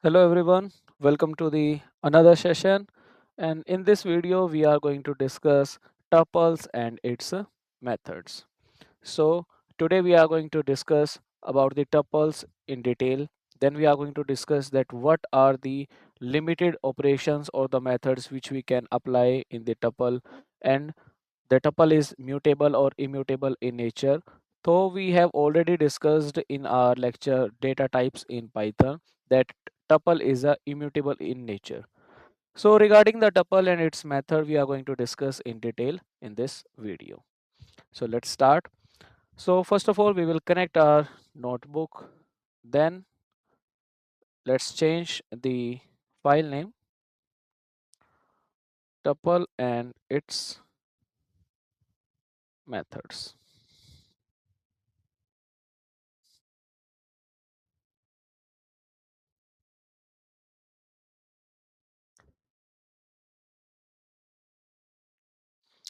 Hello everyone, welcome to the another session, and in this video we are going to discuss tuples and its methods. So today we are going to discuss about the tuples in detail. Then we are going to discuss that what are the limited operations or the methods which we can apply in the tuple, and the tuple is mutable or immutable in nature. Though we have already discussed in our lecture data types in Python that tuple is a immutable in nature. So regarding the tuple and its method, we are going to discuss in detail in this video. So let's start. So first of all, we will connect our notebook. Then let's change the file name tuple and its methods.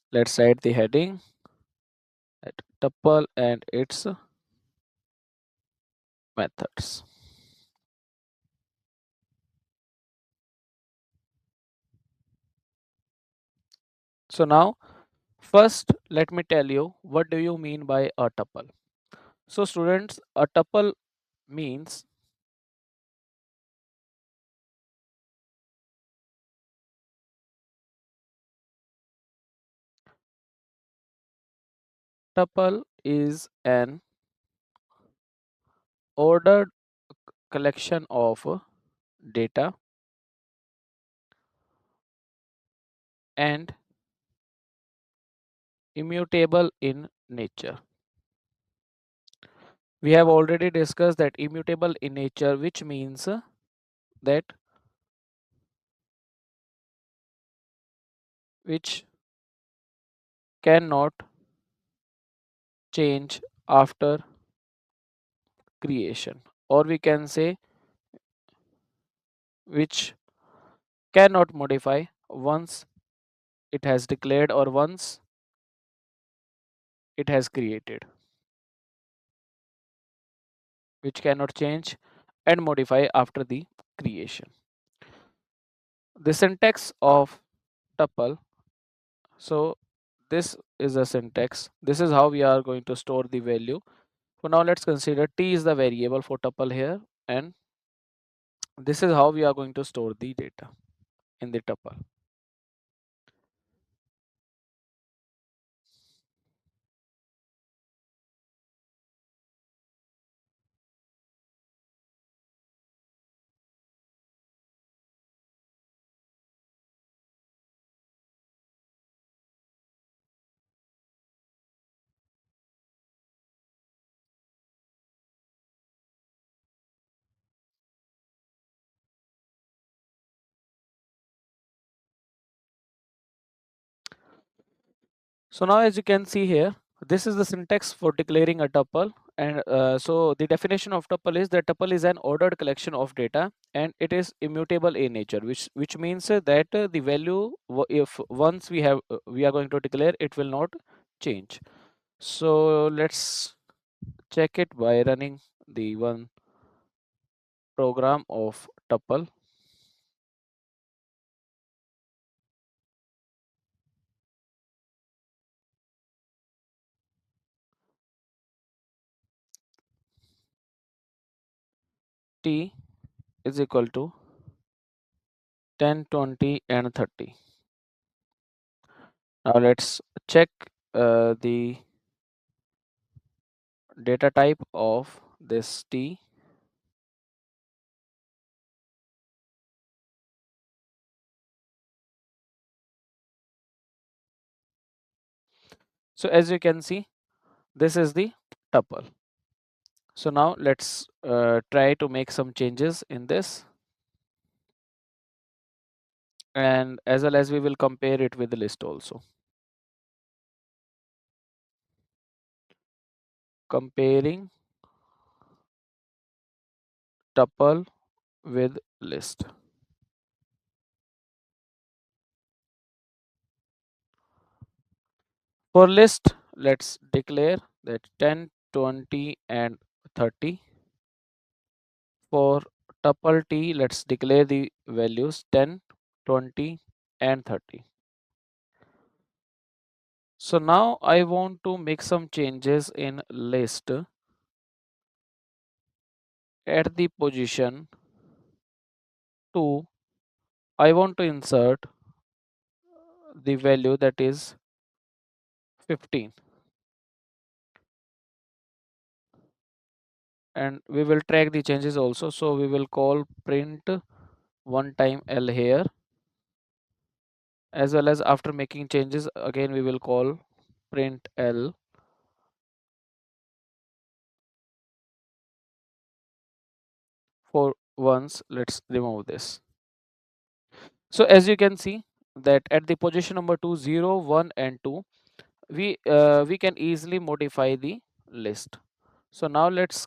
Let's write the heading at tuple and its methods. So now first let me tell you what do you mean by a tuple. So students, a tuple means tuple is an ordered collection of data and immutable in nature. We have already discussed that immutable in nature, which means that which cannot change after creation, or we can say which cannot modify once it has declared or once it has created, which cannot change and modify after the creation. The syntax of tuple. So this is a syntax. This is how we are going to store the value. So now let's consider t is the variable for tuple here, and this is how we are going to store the data in the tuple. So now as you can see here, this is the syntax for declaring a tuple. And so the definition of tuple is that tuple is an ordered collection of data and it is immutable in nature, which means that the value if once we are going to declare, it will not change. So let's check it by running the one program of tuple. T is equal to 10, 20 and 30. Now let's check the data type of this T. So as you can see, this is the tuple. So now let's try to make some changes in this, and as well as we will compare it with the list also. Comparing tuple with list. For list, let's declare that 10, 20 and 30. For tuple T, let's declare the values 10, 20 and 30. So now I want to make some changes in list at the position 2. I want to insert the value that is 15, and we will track the changes also. So we will call print one time L here, as well as after making changes again we will call print L for once. Let's remove this. So as you can see that at the position number 2, 0, 1 and 2, we can easily modify the list. So now let's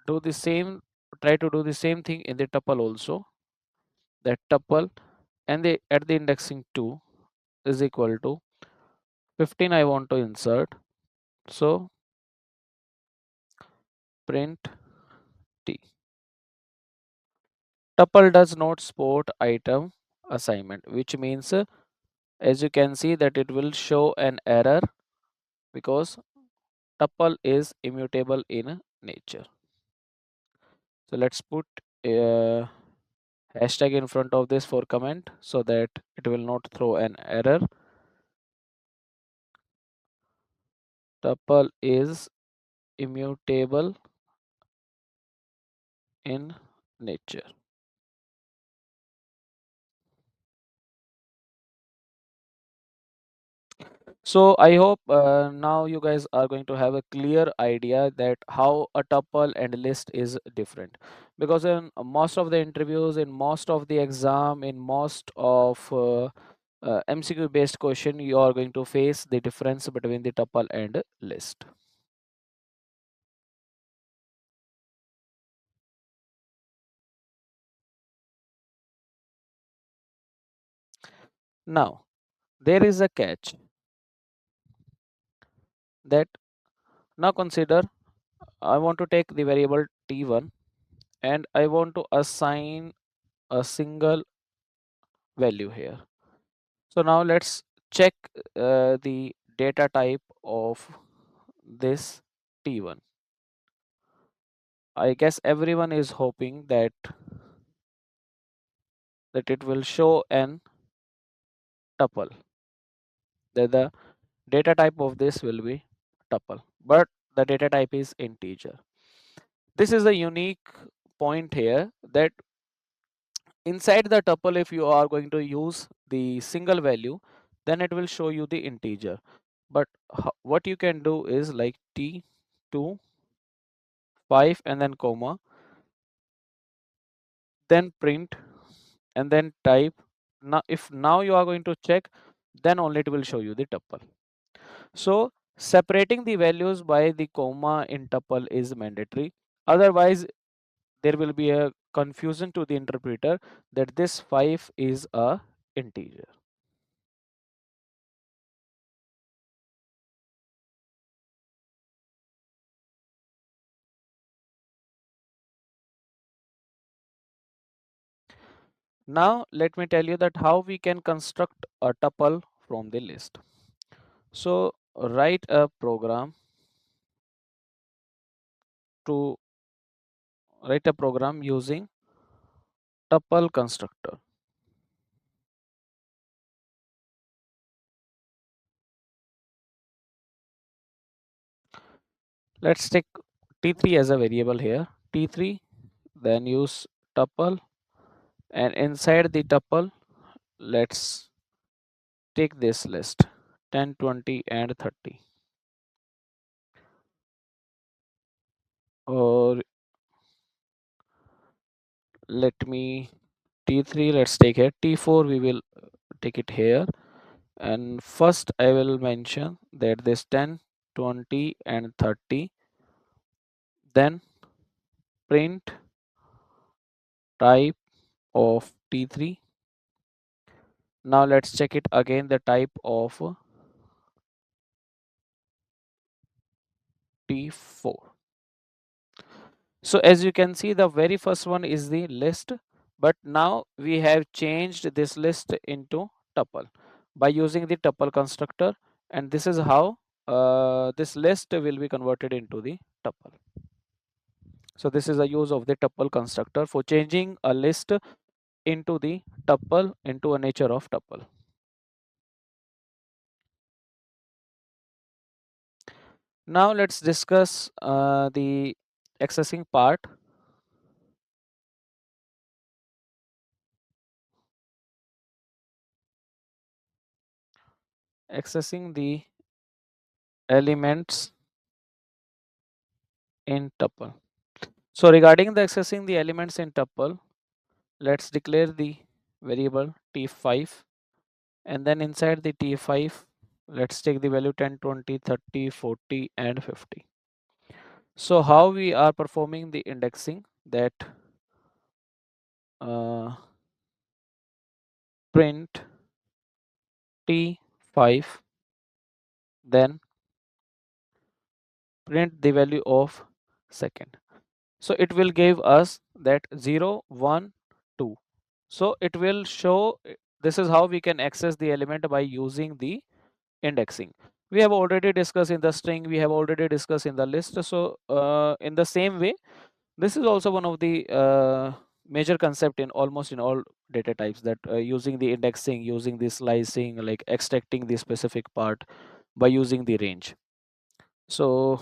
do the same, try to do the same thing in the tuple also. That tuple and the at the indexing 2 is equal to 15 I want to insert. So print T. Tuple does not support item assignment, which means as you can see that it will show an error because tuple is immutable in nature. So let's put a hashtag in front of this for comment so that it will not throw an error. Tuple is immutable in nature. So I hope now you guys are going to have a clear idea that how a tuple and list is different, because in most of the interviews, in most of the exam, in most of MCQ based question, you are going to face the difference between the tuple and list. Now there is a catch that, now consider I want to take the variable t1 and I want to assign a single value here. So now let's check the data type of this t1. I guess everyone is hoping that it will show an tuple, that the data type of this will be tuple, but the data type is integer. This is a unique point here, that inside the tuple if you are going to use the single value, then it will show you the integer. But what you can do is like t2 5 and then comma, then print and then type. Now if now you are going to check, then only it will show you the tuple. So separating the values by the comma in tuple is mandatory, otherwise there will be a confusion to the interpreter that this 5 is a integer. Now let me tell you that how we can construct a tuple from the list. So write a program to write a program using tuple constructor. Let's take t3 as a variable here. T3, then use tuple, and inside the tuple let's take this list 10, 20 and 30. Or let me t3, let's take it t4, we will take it here. And first I will mention that this 10, 20 and 30, then print type of t3. Now let's check it again, the type of t4. So as you can see, the very first one is the list, but now we have changed this list into tuple by using the tuple constructor, and this is how this list will be converted into the tuple. So this is a use of the tuple constructor for changing a list into the tuple into a nature of tuple. Now let's discuss the accessing part. Accessing the elements in tuple. So regarding the accessing the elements in tuple, let's declare the variable t5, and then inside the t5 let's take the value 10, 20, 30, 40 and 50. So how we are performing the indexing, that uh, print t5, then print the value of second. So it will give us that 0, 1, 2. So it will show, this is how we can access the element by using the indexing. We have already discussed in the string, we have already discussed in the list. So in the same way, this is also one of the major concept in almost in all data types, that using the indexing, using the slicing, like extracting the specific part by using the range. So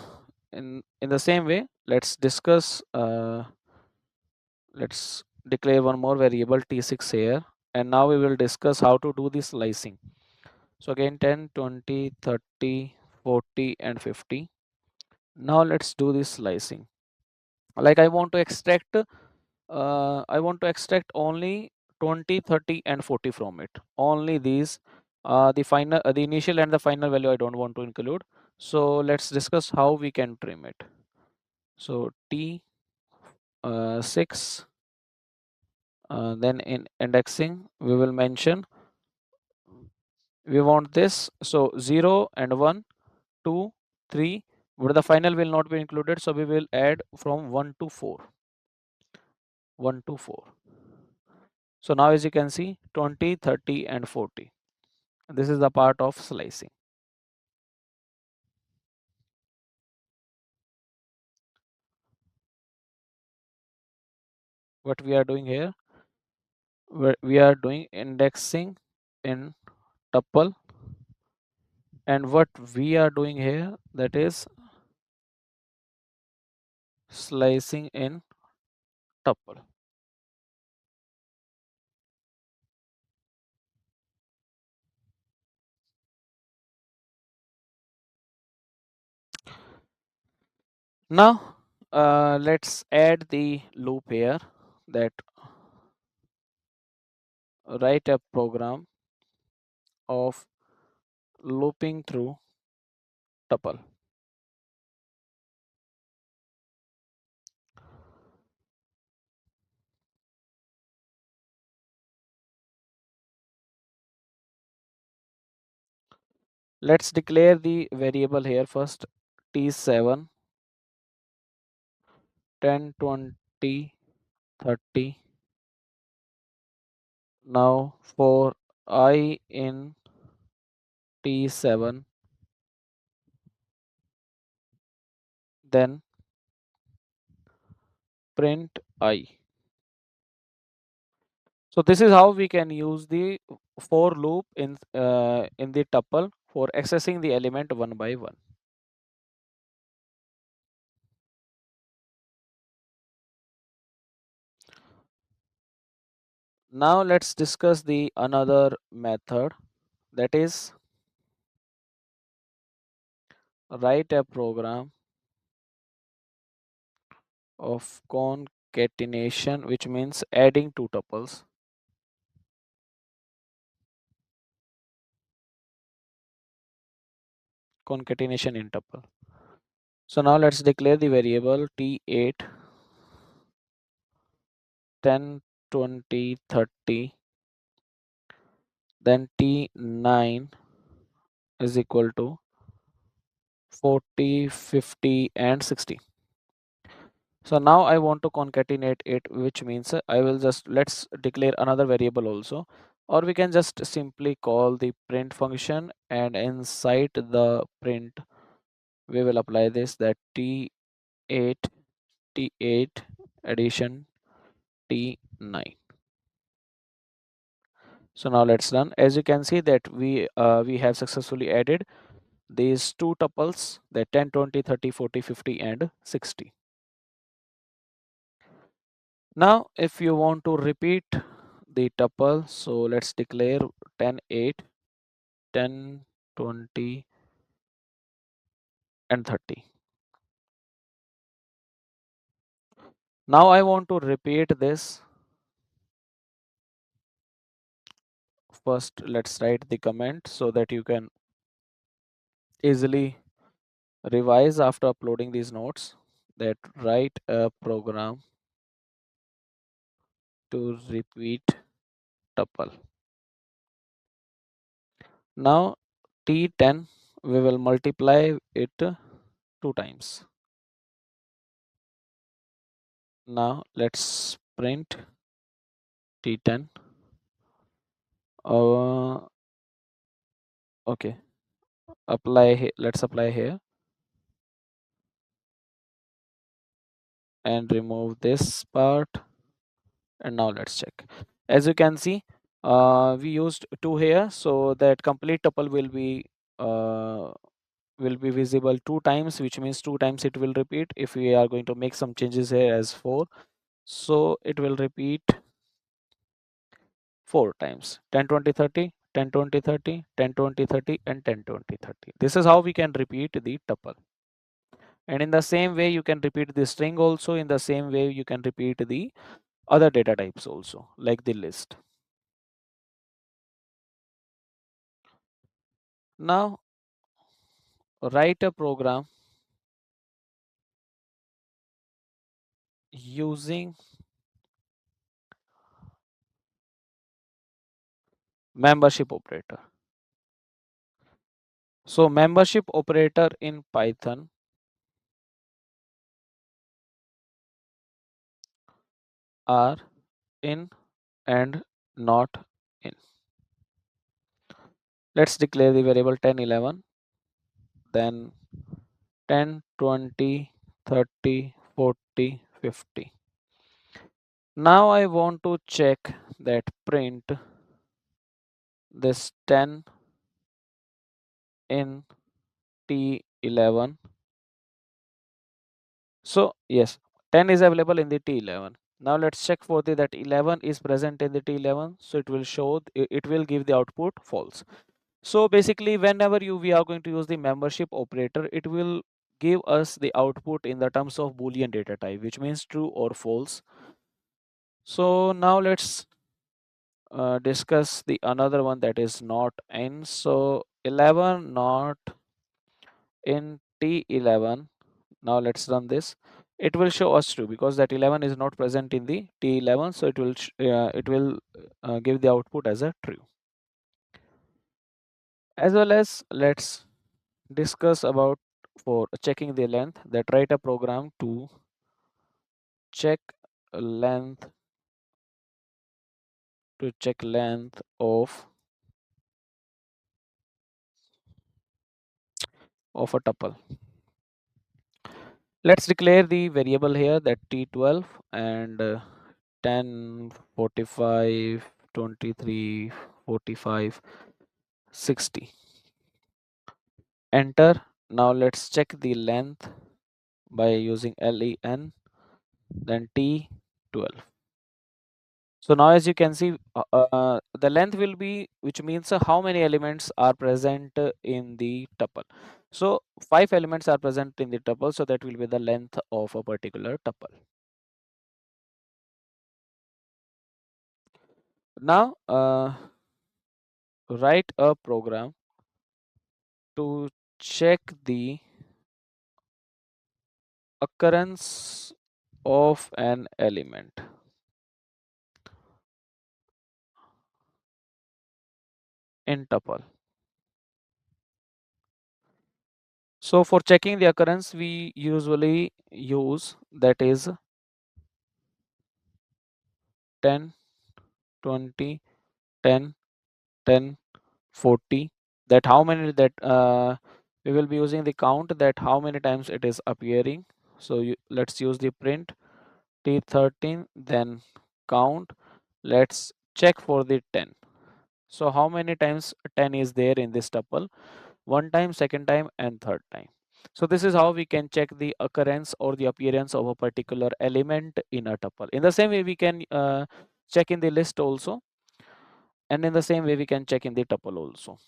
in the same way, let's discuss, let's declare one more variable t6 here, and now we will discuss how to do the slicing. So again 10, 20, 30, 40 and 50. Now let's do this slicing. Like I want to extract only 20, 30 and 40 from it. Only these, the final, the initial and the final value I don't want to include. So let's discuss how we can trim it. So T 6, then in indexing we will mention we want this. So 0 and 1, 2, 3, but the final will not be included. So we will add from 1 to 4. 1 to 4. So now as you can see 20, 30 and 40. This is the part of slicing. What we are doing here, we are doing indexing in tuple, and what we are doing here, that is slicing in tuple. Now let's add the loop here, that write a program of looping through tuple. Let's declare the variable here first, t7, 10, 20, 30. Now for I in t7, then print I. So this is how we can use the for loop in the tuple for accessing the element one by one. Now let's discuss the another method, that is write a program of concatenation, which means adding two tuples. Concatenation in tuple. So now let's declare the variable t8, 10, 20, 30, then t9 is equal to 40, 50 and 60. So now I want to concatenate it, which means I will just, let's declare another variable also, or we can just simply call the print function, and inside the print we will apply this, that t8 t8 addition t9. So now let's run. As you can see that we have successfully added these two tuples, that 10, 20, 30, 40, 50 and 60. Now if you want to repeat the tuple, so let's declare 10, 8, 10, 20 and 30. Now I want to repeat this. First let's write the comment so that you can easily revise after uploading these notes, that write a program to repeat tuple. Now t10 we will multiply it two times. Now let's print t10. Okay, let's apply here and remove this part, and now let's check. As you can see, we used 2 here, so that complete tuple uh, will be visible 2 times, which means 2 times it will repeat. If we are going to make some changes here as 4, so it will repeat 4 times, 10, 20, 30, 10, 20, 30, 10, 20, 30 and 10, 20, 30. This is how we can repeat the tuple. And in the same way you can repeat the string also. In the same way you can repeat the other data types also, like the list. Now write a program using membership operator. So membership operator in Python are in and not in. Let's declare the variable 10, 11, then 10, 20, 30, 40, 50. Now I want to check that print this 10 in T11. So yes, 10 is available in the T11. Now let's check for that 11 is present in the T11. So it will show, it will give the output false. So basically whenever we are going to use the membership operator, it will give us the output in the terms of Boolean data type, which means true or false. So now let's discuss the another one, that is not in. So 11 not in T11. Now let's run this. It will show us true because that 11 is not present in the T11, so it will give the output as a true. As well as let's discuss about for checking the length, that write a program to check length of a tuple. Let's declare the variable here, that t12 and 10, 45, 23, 45, 60. Enter. Now let's check the length by using len, then t12. So now as you can see, the length will be, which means how many elements are present in the tuple. So 5 elements are present in the tuple, so that will be the length of a particular tuple. Now write a program to check the occurrence of an element in tuple. So for checking the occurrence, we usually use that is 10, 20, 10, 10, 40. That how many that we will be using the count that how many times it is appearing. So let's use the print T13, then count. Let's check for the 10. So how many times 10 is there in this tuple? One time, second time, and third time. So this is how we can check the occurrence or the appearance of a particular element in a tuple. In the same way, we can check in the list also, and in the same way, we can check in the tuple also.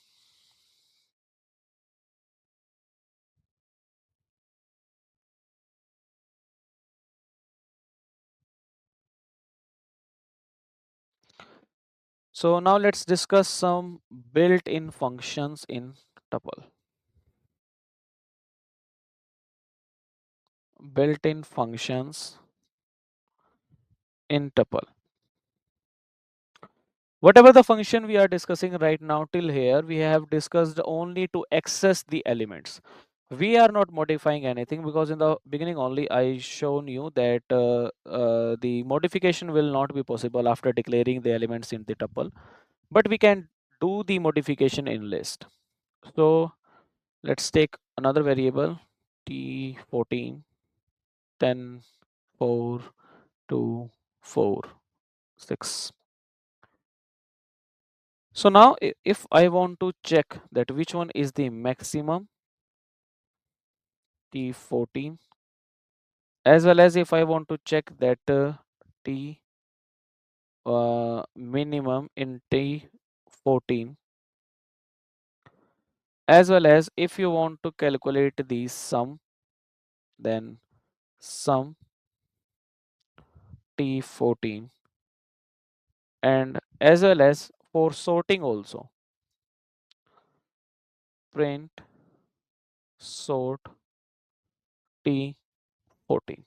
So now let's discuss some built-in functions in tuple. Built-in functions in tuple. Whatever the function we are discussing right now till here, we have discussed only to access the elements. We are not modifying anything because in the beginning only I shown you that the modification will not be possible after declaring the elements in the tuple, but we can do the modification in list. So let's take another variable t14, 10, 4, 2, 4, 6. So now if I want to check that which one is the maximum, T14, as well as if I want to check that T minimum in T14, as well as if you want to calculate the sum, then sum T14, and as well as for sorting also, print sort T14.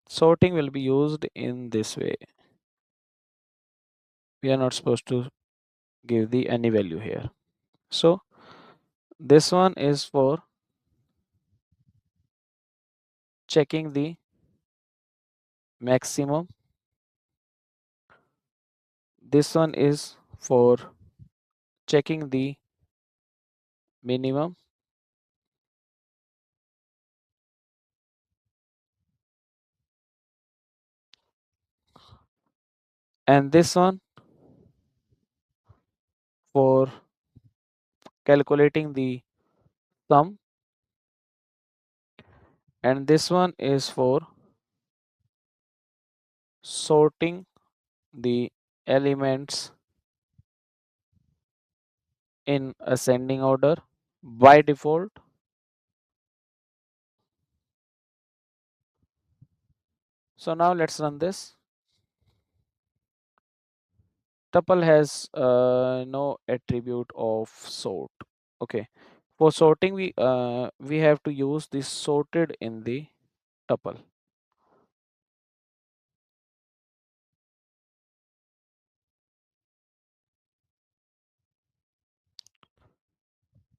Sorting will be used in this way. We are not supposed to give the any value here. So this one is for checking the maximum. This one is for checking the minimum. And this one for calculating the sum. And this one is for sorting the elements in ascending order by default. So now let's run this. Tuple has no attribute of sort. Okay. For sorting, we have to use this sorted in the tuple.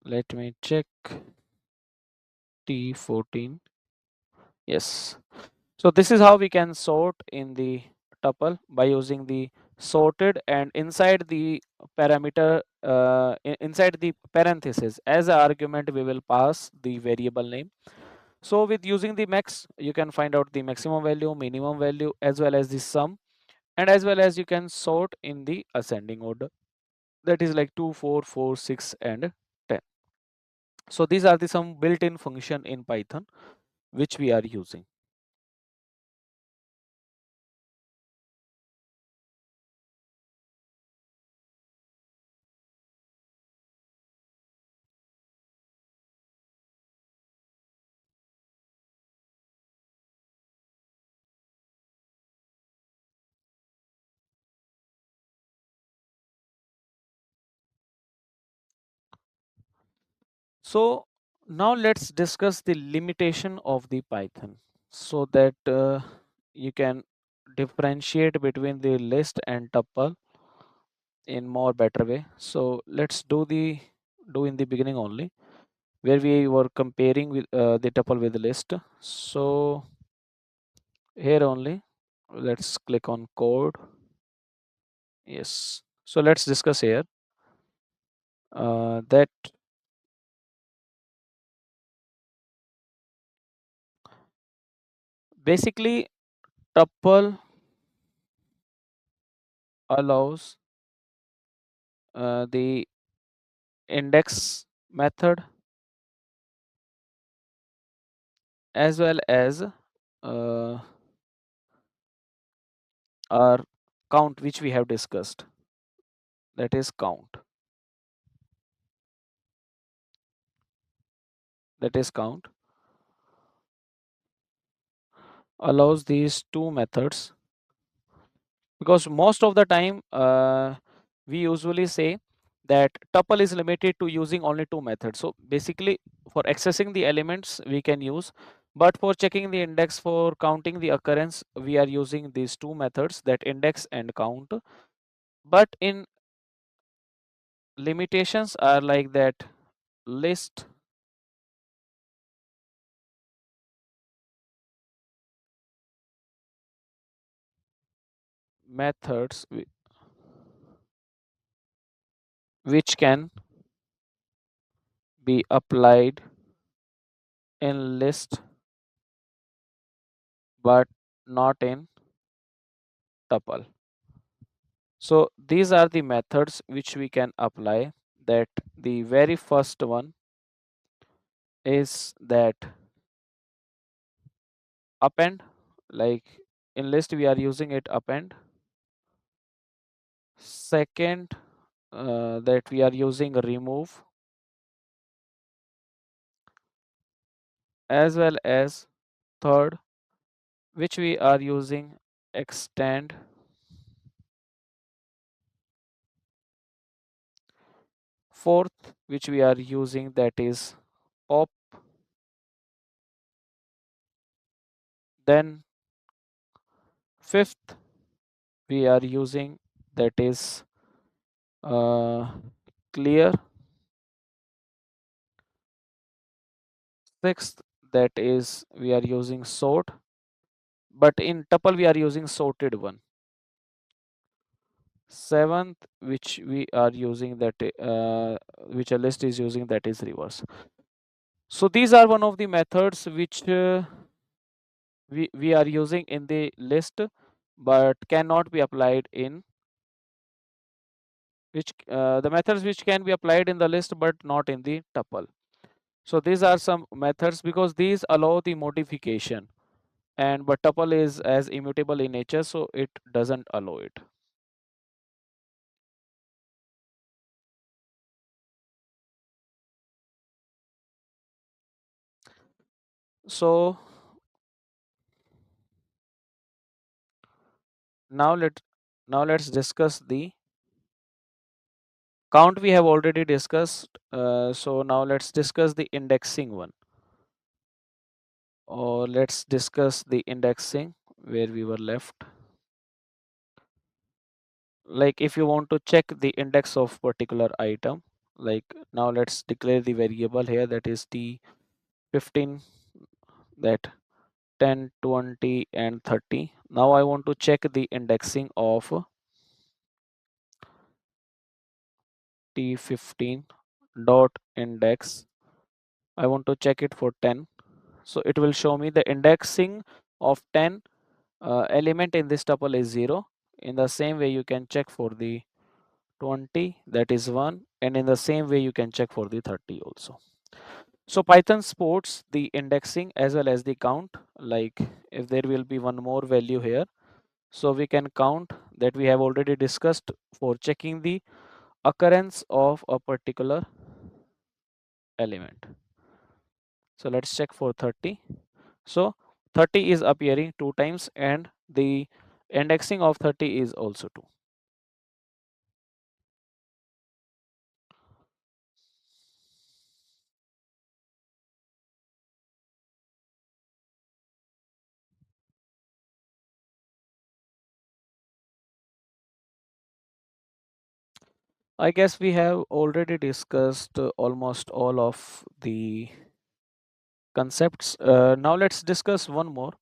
Let me check T14. Yes. So this is how we can sort in the tuple by using the sorted, and inside the parameter inside the parenthesis as an argument we will pass the variable name. So with using the max you can find out the maximum value, minimum value, as well as the sum, and as well as you can sort in the ascending order, that is like 2, 4, 4, 6, and 10. So these are the some built-in function in Python which we are using. So now let's discuss the limitation of the Python. so that you can differentiate between the list and tuple in more better way. So let's do in the beginning only, where we were comparing with the tuple with the list. So here only, let's click on code. Yes. So let's discuss here that basically tuple allows the index method as well as our count, which we have discussed, that is count, that is count allows these two methods, because most of the time we usually say that tuple is limited to using only two methods. So basically for accessing the elements we can use, but for checking the index, for counting the occurrence, we are using these two methods, that index and count. But in limitations are like that list methods which can be applied in list but not in tuple. So these are the methods which we can apply. That the very first one is that append, like in list we are using it append. Second, that we are using remove, as well as third, which we are using extend. Fourth, which we are using, that is pop. Then fifth we are using, that is uh, clear. Sixth, that is we are using sort, but in tuple we are using sorted one. Seventh, which we are using, that which a list is using, that is reverse. So these are one of the methods which we are using in the list but cannot be applied in which the methods which can be applied in the list but not in the tuple. So these are some methods, because these allow the modification, and but tuple is as immutable in nature, so it doesn't allow it. So now let's discuss the count. We have already discussed, so now let's discuss the indexing one, or let's discuss the indexing where we were left. Like if you want to check the index of particular item, like now let's declare the variable here, that is t15, that 10, 20 and 30. Now I want to check the indexing of t15 dot index. I want to check it for 10. So it will show me the indexing of 10 element in this tuple is 0. In the same way you can check for the 20, that is 1, and in the same way you can check for the 30 also. So Python supports the indexing as well as the count. Like if there will be one more value here, so we can count, that we have already discussed for checking the occurrence of a particular element. So let's check for 30. So 30 is appearing two times, and the indexing of 30 is also 2. I guess we have already discussed almost all of the concepts. Now let's discuss one more,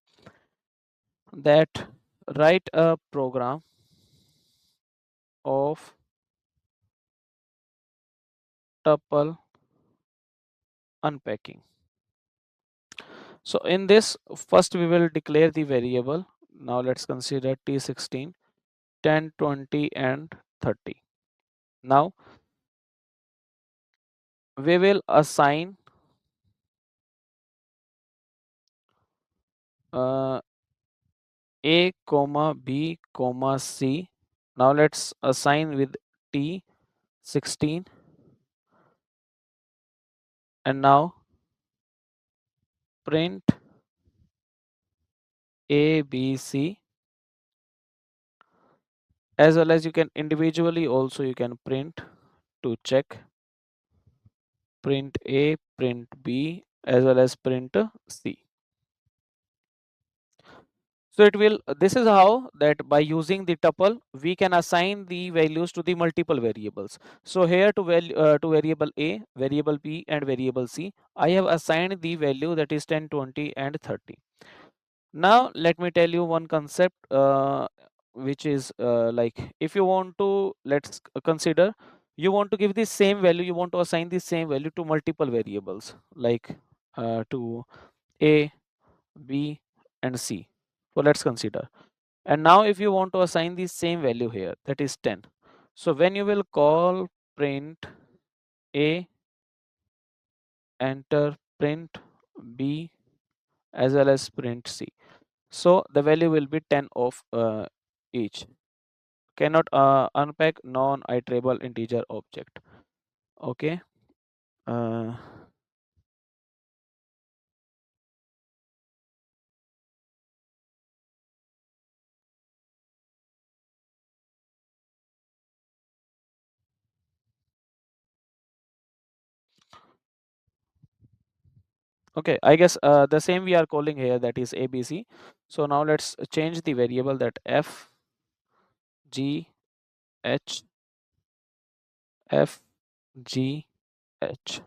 that write a program of tuple unpacking. So in this, first we will declare the variable. Now let's consider T16, 10, 20 and 30. Now we will assign uh, A comma B comma C. Now let's assign with T16, and now print A B C, as well as you can individually also you can print to check, print A, print B, as well as print C. So it will, this is how that by using the tuple we can assign the values to the multiple variables. So here to variable A, variable B and variable C, I have assigned the value that is 10, 20 and 30. Now let me tell you one concept which is like, if you want to, let's consider you want to give the same value, you want to assign the same value to multiple variables, like to A, B and C. So let's consider. And now if you want to assign the same value here, that is 10. So when you will call print A, enter print B as well as print C. So the value will be 10 of each. Cannot unpack non-iterable integer object. Okay. Uh, okay, I guess the same we are calling here, that is ABC. So now let's change the variable, that F G H F G H.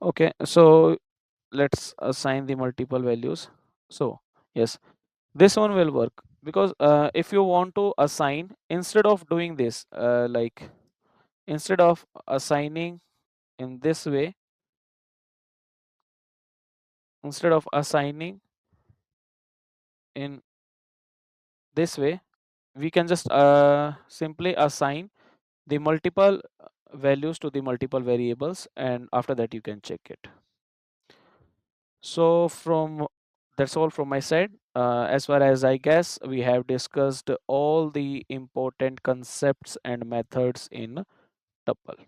Okay, so let's assign the multiple values. So yes, this one will work, because if you want to assign, instead of doing this like, instead of assigning in this way, instead of assigning in this way, we can just simply assign the multiple values to the multiple variables, and after that you can check it. So from, that's all from my side. As far as I guess, we have discussed all the important concepts and methods in tuple.